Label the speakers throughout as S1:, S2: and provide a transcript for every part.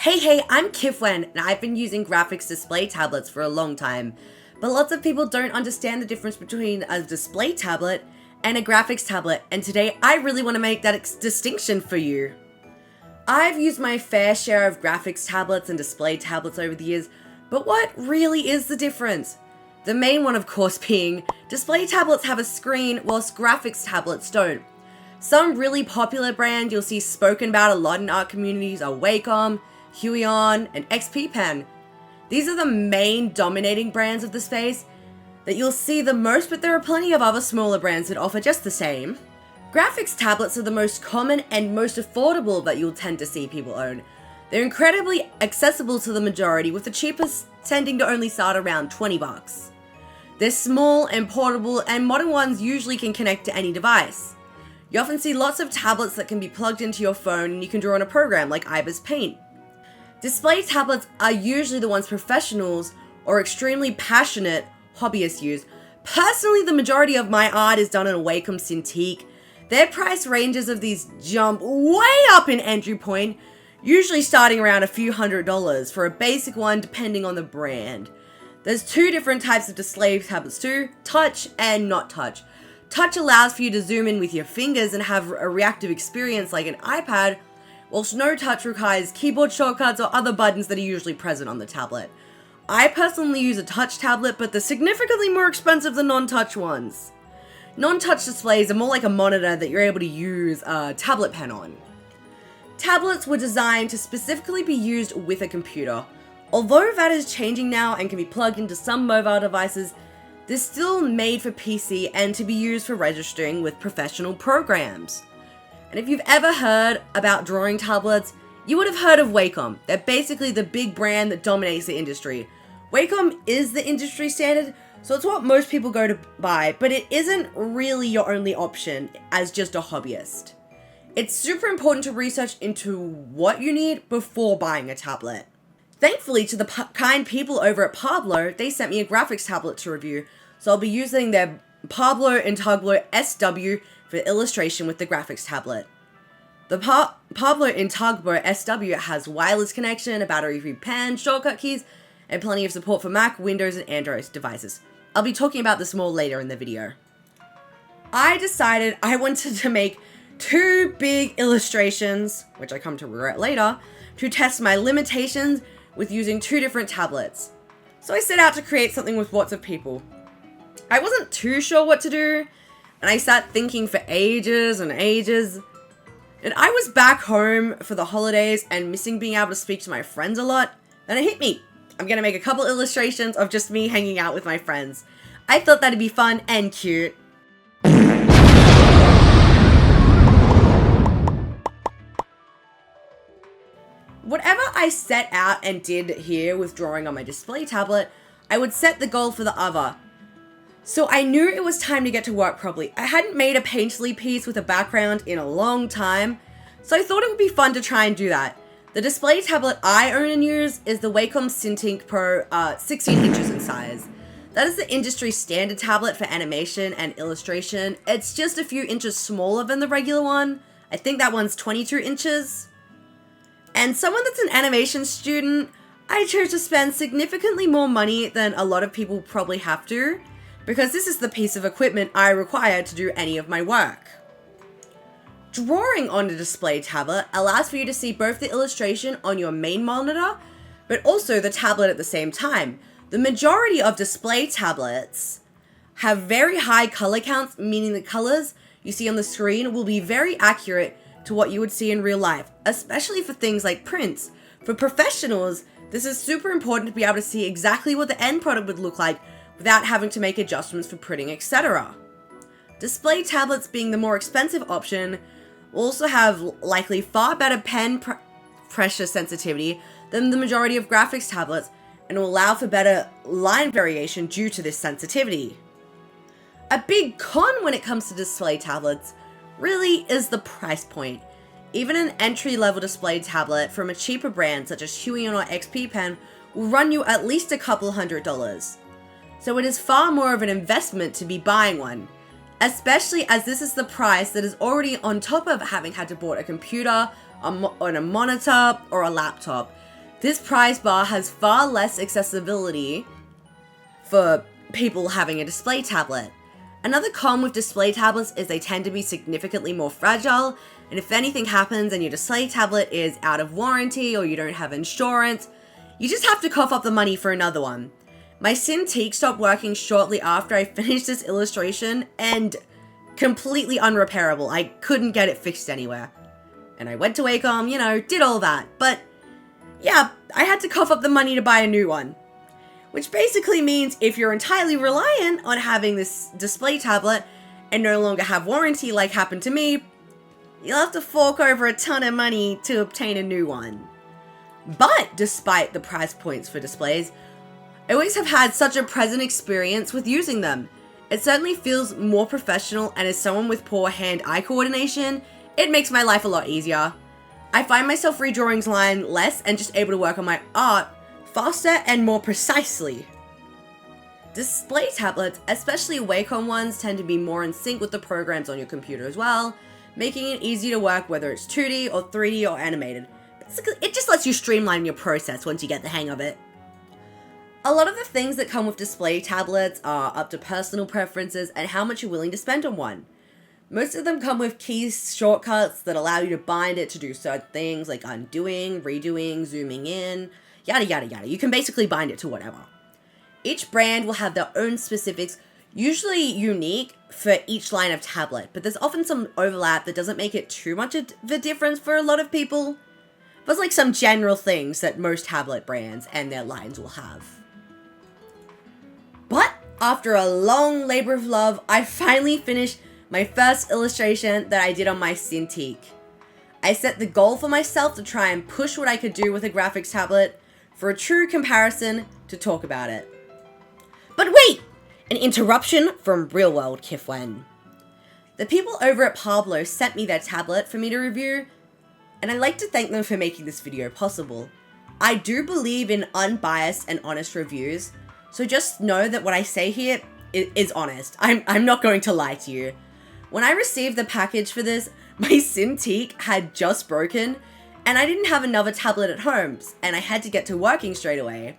S1: Hey, I'm Kifwen, and I've been using graphics display tablets for a long time. But lots of people don't understand the difference between a display tablet and a graphics tablet, and today I really want to make that distinction for you. I've used my fair share of graphics tablets and display tablets over the years, but what really is the difference? The main one, of course, being display tablets have a screen whilst graphics tablets don't. Some really popular brands you'll see spoken about a lot in art communities are Wacom, Huion, and XP Pen. These are the main dominating brands of the space that you'll see the most, but there are plenty of other smaller brands that offer just the same. Graphics tablets are the most common and most affordable that you'll tend to see people own. They're incredibly accessible to the majority, with the cheapest tending to only start around 20 bucks. They're small and portable, and modern ones usually can connect to any device. You often see lots of tablets that can be plugged into your phone and you can draw on a program like Ibis Paint. Display tablets are usually the ones professionals or extremely passionate hobbyists use. Personally, the majority of my art is done in a Wacom Cintiq. Their price ranges of these jump way up in entry point, usually starting around a few $100s for a basic one depending on the brand. There's two different types of display tablets too, touch and not touch. Touch allows for you to zoom in with your fingers and have a reactive experience like an iPad, whilst no touch requires keyboard shortcuts or other buttons that are usually present on the tablet. I personally use a touch tablet, but they're significantly more expensive than non-touch ones. Non-touch displays are more like a monitor that you're able to use a tablet pen on. Tablets were designed to specifically be used with a computer. Although that is changing now and can be plugged into some mobile devices, they're still made for PC and to be used for registering with professional programs. And if you've ever heard about drawing tablets, you would have heard of Wacom. They're basically the big brand that dominates the industry. Wacom is the industry standard, so it's what most people go to buy, but it isn't really your only option as just a hobbyist. It's super important to research into what you need before buying a tablet. Thankfully, to the kind people over at Parblo, they sent me a graphics tablet to review, so I'll be using their Parblo Intangbo SW for illustration with the graphics tablet. The Pablo Intangbo SW has wireless connection, a battery-free pen, shortcut keys, and plenty of support for Mac, Windows, and Android devices. I'll be talking about this more later in the video. I decided I wanted to make two big illustrations, which I come to regret later, to test my limitations with using two different tablets. So I set out to create something with lots of people. I wasn't too sure what to do, and I sat thinking for ages and ages. And I was back home for the holidays and missing being able to speak to my friends a lot, and it hit me. I'm gonna make a couple illustrations of just me hanging out with my friends. I thought that'd be fun and cute. Whatever I set out and did here with drawing on my display tablet, I would set the goal for the other. So I knew it was time to get to work properly. I hadn't made a painterly piece with a background in a long time, so I thought it would be fun to try and do that. The display tablet I own and use is the Wacom Cintiq Pro 16 inches in size. That is the industry standard tablet for animation and illustration. It's just a few inches smaller than the regular one. I think that one's 22 inches. And someone that's an animation student, I chose to spend significantly more money than a lot of people probably have to, because this is the piece of equipment I require to do any of my work. Drawing on a display tablet allows for you to see both the illustration on your main monitor, but also the tablet at the same time. The majority of display tablets have very high color counts, meaning the colors you see on the screen will be very accurate to what you would see in real life, especially for things like prints. For professionals, this is super important to be able to see exactly what the end product would look like without having to make adjustments for printing, etc. Display tablets, being the more expensive option, will also have likely far better pen pressure sensitivity than the majority of graphics tablets, and will allow for better line variation due to this sensitivity. A big con when it comes to display tablets really is the price point. Even an entry-level display tablet from a cheaper brand such as Huion or XP Pen will run you at least a couple $100s. So it is far more of an investment to be buying one, especially as this is the price that is already on top of having had to bought a computer, on a monitor, or a laptop. This price bar has far less accessibility for people having a display tablet. Another con with display tablets is they tend to be significantly more fragile, and if anything happens and your display tablet is out of warranty or you don't have insurance, you just have to cough up the money for another one. My Cintiq stopped working shortly after I finished this illustration and completely unrepairable. I couldn't get it fixed anywhere. And I went to Wacom, did all that. But yeah, I had to cough up the money to buy a new one. Which basically means if you're entirely reliant on having this display tablet and no longer have warranty like happened to me, you'll have to fork over a ton of money to obtain a new one. But despite the price points for displays, I always have had such a pleasant experience with using them. It certainly feels more professional, and as someone with poor hand-eye coordination, it makes my life a lot easier. I find myself redrawing lines less and just able to work on my art faster and more precisely. Display tablets, especially Wacom ones, tend to be more in sync with the programs on your computer as well, making it easy to work whether it's 2D or 3D or animated. Basically, it just lets you streamline your process once you get the hang of it. A lot of the things that come with display tablets are up to personal preferences and how much you're willing to spend on one. Most of them come with key shortcuts that allow you to bind it to do certain things like undoing, redoing, zooming in, yada yada yada. You can basically bind it to whatever. Each brand will have their own specifics, usually unique for each line of tablet, but there's often some overlap that doesn't make it too much of a difference for a lot of people. But it's like some general things that most tablet brands and their lines will have. But after a long labor of love, I finally finished my first illustration that I did on my Cintiq. I set the goal for myself to try and push what I could do with a graphics tablet for a true comparison to talk about it. But wait! An interruption from real world Kifwen. The people over at Parblo sent me their tablet for me to review, and I'd like to thank them for making this video possible. I do believe in unbiased and honest reviews, so just know that what I say here is honest. I'm not going to lie to you. When I received the package for this, my Cintiq had just broken, and I didn't have another tablet at home, and I had to get to working straight away.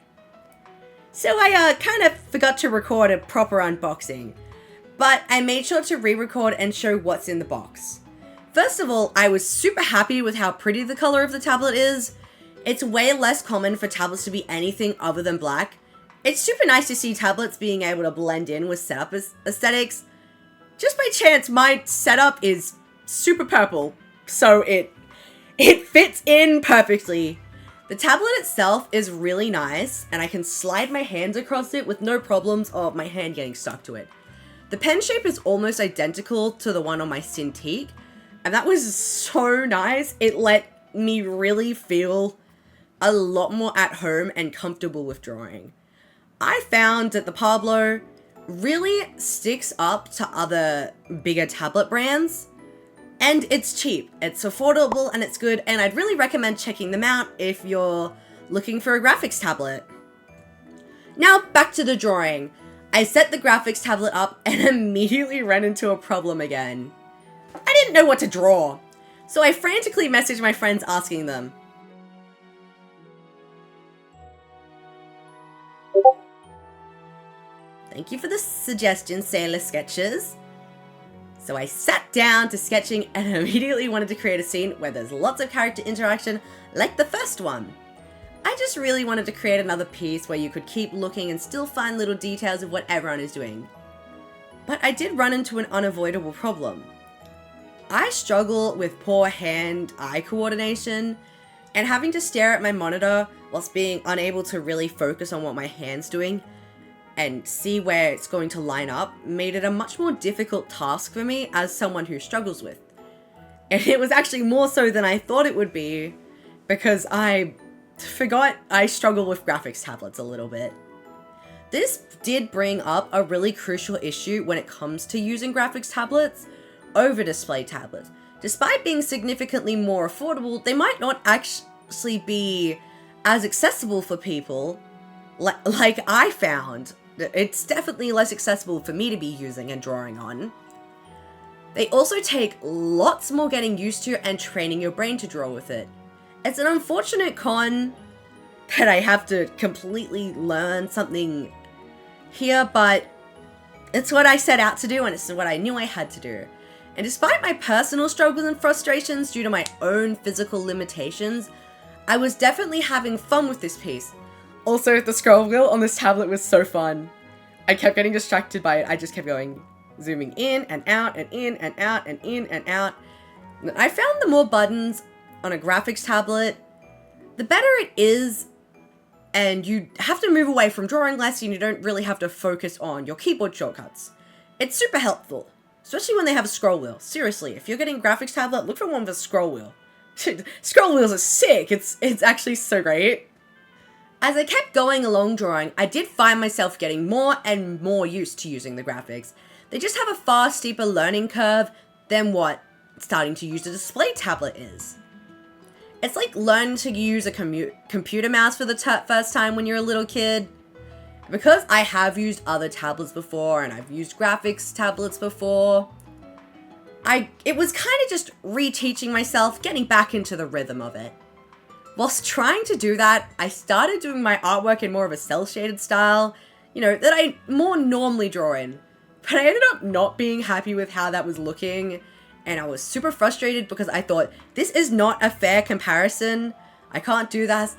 S1: So I kind of forgot to record a proper unboxing, but I made sure to re-record and show what's in the box. First of all, I was super happy with how pretty the color of the tablet is. It's way less common for tablets to be anything other than black. It's super nice to see tablets being able to blend in with setup aesthetics. Just by chance, my setup is super purple, so it fits in perfectly. The tablet itself is really nice, and I can slide my hands across it with no problems of my hand getting stuck to it. The pen shape is almost identical to the one on my Cintiq, and that was so nice. It let me really feel a lot more at home and comfortable with drawing. I found that the Pablo really sticks up to other bigger tablet brands, and it's cheap, it's affordable, and it's good, and I'd really recommend checking them out if you're looking for a graphics tablet. Now back to the drawing. I set the graphics tablet up and immediately ran into a problem again. I didn't know what to draw, so I frantically messaged my friends asking them. Thank you for the suggestion, Sailor Sketches. So I sat down to sketching and immediately wanted to create a scene where there's lots of character interaction like the first one. I just really wanted to create another piece where you could keep looking and still find little details of what everyone is doing. But I did run into an unavoidable problem. I struggle with poor hand-eye coordination, and having to stare at my monitor whilst being unable to really focus on what my hand's doing and see where it's going to line up made it a much more difficult task for me as someone who struggles with. And it was actually more so than I thought it would be, because I forgot I struggle with graphics tablets a little bit. This did bring up a really crucial issue when it comes to using graphics tablets over display tablets. Despite being significantly more affordable, they might not actually be as accessible for people like I found. It's definitely less accessible for me to be using and drawing on. They also take lots more getting used to and training your brain to draw with it. It's an unfortunate con, that I have to completely learn something here, but it's what I set out to do, and it's what I knew I had to do. And despite my personal struggles and frustrations due to my own physical limitations, I was definitely having fun with this piece. Also, the scroll wheel on this tablet was so fun. I kept getting distracted by it. I just kept going, zooming in and out and in and out and in and out. And I found the more buttons on a graphics tablet, the better it is, and you have to move away from drawing less and you don't really have to focus on your keyboard shortcuts. It's super helpful, especially when they have a scroll wheel. Seriously, if you're getting a graphics tablet, look for one with a scroll wheel. Scroll wheels are sick. It's actually so great. As I kept going along drawing, I did find myself getting more and more used to using the graphics. They just have a far steeper learning curve than what starting to use a display tablet is. It's like learning to use a computer mouse for the first time when you're a little kid. Because I have used other tablets before and I've used graphics tablets before, it was kind of just reteaching myself, getting back into the rhythm of it. Whilst trying to do that, I started doing my artwork in more of a cel-shaded style, that I more normally draw in. But I ended up not being happy with how that was looking, and I was super frustrated because I thought, this is not a fair comparison. I can't do that.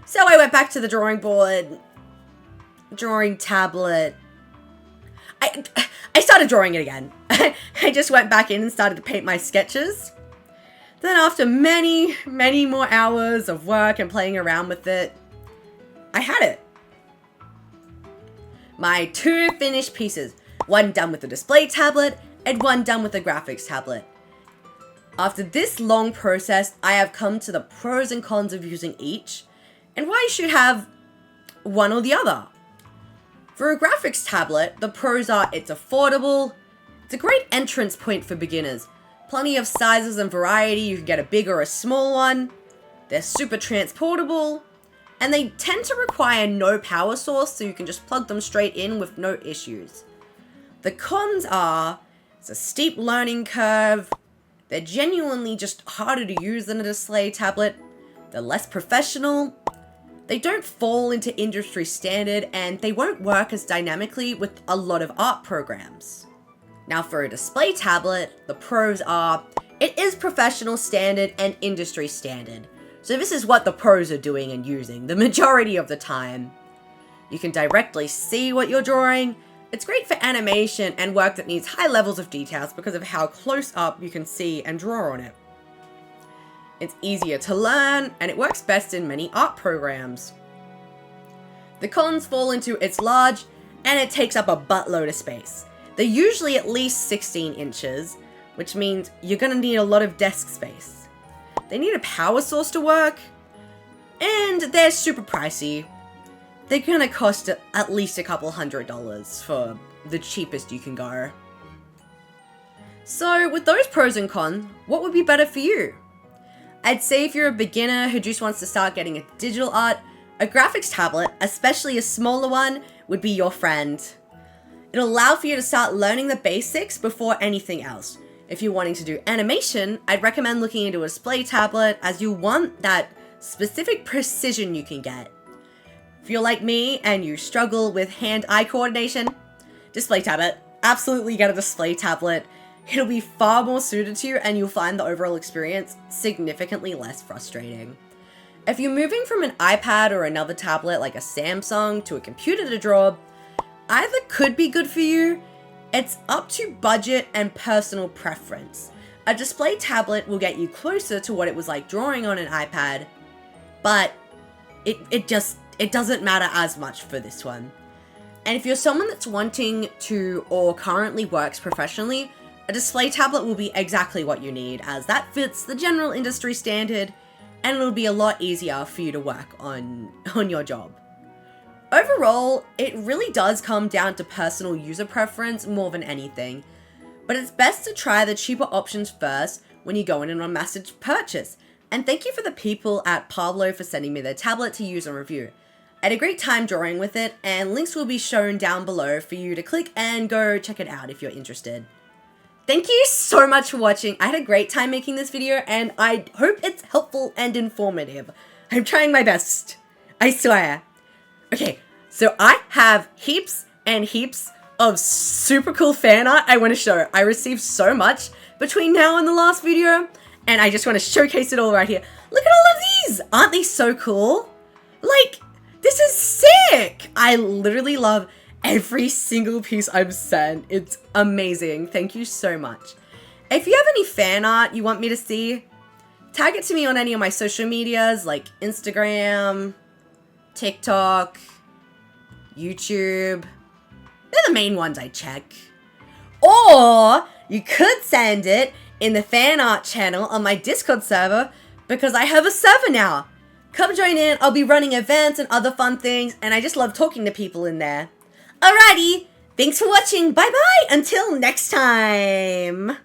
S1: So I went back to the drawing board, drawing tablet. I started drawing it again. I just went back in and started to paint my sketches. Then after many, many more hours of work and playing around with it, I had it. My 2 finished pieces, one done with the display tablet and one done with the graphics tablet. After this long process, I have come to the pros and cons of using each, and why you should have one or the other. For a graphics tablet, the pros are it's affordable, it's a great entrance point for beginners. Plenty of sizes and variety, you can get a big or a small one. They're super transportable, and they tend to require no power source, so you can just plug them straight in with no issues. The cons are, it's a steep learning curve, they're genuinely just harder to use than a display tablet, they're less professional, they don't fall into industry standard, and they won't work as dynamically with a lot of art programs. Now for a display tablet, the pros are, it is professional standard and industry standard. So this is what the pros are doing and using the majority of the time. You can directly see what you're drawing. It's great for animation and work that needs high levels of details because of how close up you can see and draw on it. It's easier to learn, and it works best in many art programs. The cons fall into it's large, and it takes up a buttload of space. They're usually at least 16 inches, which means you're gonna need a lot of desk space. They need a power source to work, and they're super pricey. They're gonna cost at least a couple $100 for the cheapest you can go. So with those pros and cons, what would be better for you? I'd say if you're a beginner who just wants to start getting into digital art, a graphics tablet, especially a smaller one, would be your friend. It'll allow for you to start learning the basics before anything else. If you're wanting to do animation, I'd recommend looking into a display tablet as you want that specific precision you can get. If you're like me and you struggle with hand-eye coordination, display tablet, absolutely get a display tablet. It'll be far more suited to you and you'll find the overall experience significantly less frustrating. If you're moving from an iPad or another tablet like a Samsung to a computer to draw, either could be good for you. It's up to budget and personal preference. A display tablet will get you closer to what it was like drawing on an iPad, but it doesn't matter as much for this one. And if you're someone that's wanting to or currently works professionally, a display tablet will be exactly what you need, as that fits the general industry standard and it'll be a lot easier for you to work on your job. Overall, it really does come down to personal user preference more than anything, but it's best to try the cheaper options first when you go in on a massive purchase. And thank you for the people at Parblo for sending me their tablet to use and review. I had a great time drawing with it, and links will be shown down below for you to click and go check it out if you're interested. Thank you so much for watching. I had a great time making this video, and I hope it's helpful and informative. I'm trying my best. I swear. Okay, so I have heaps and heaps of super cool fan art I want to show. I received so much between now and the last video, and I just want to showcase it all right here. Look at all of these! Aren't these so cool? Like, this is sick! I literally love every single piece I'm sent. It's amazing. Thank you so much. If you have any fan art you want me to see, tag it to me on any of my social medias like Instagram, TikTok, YouTube. They're the main ones I check. Or you could send it in the fan art channel on my Discord server because I have a server now. Come join in. I'll be running events and other fun things, and I just love talking to people in there. Alrighty, thanks for watching. Bye bye until next time.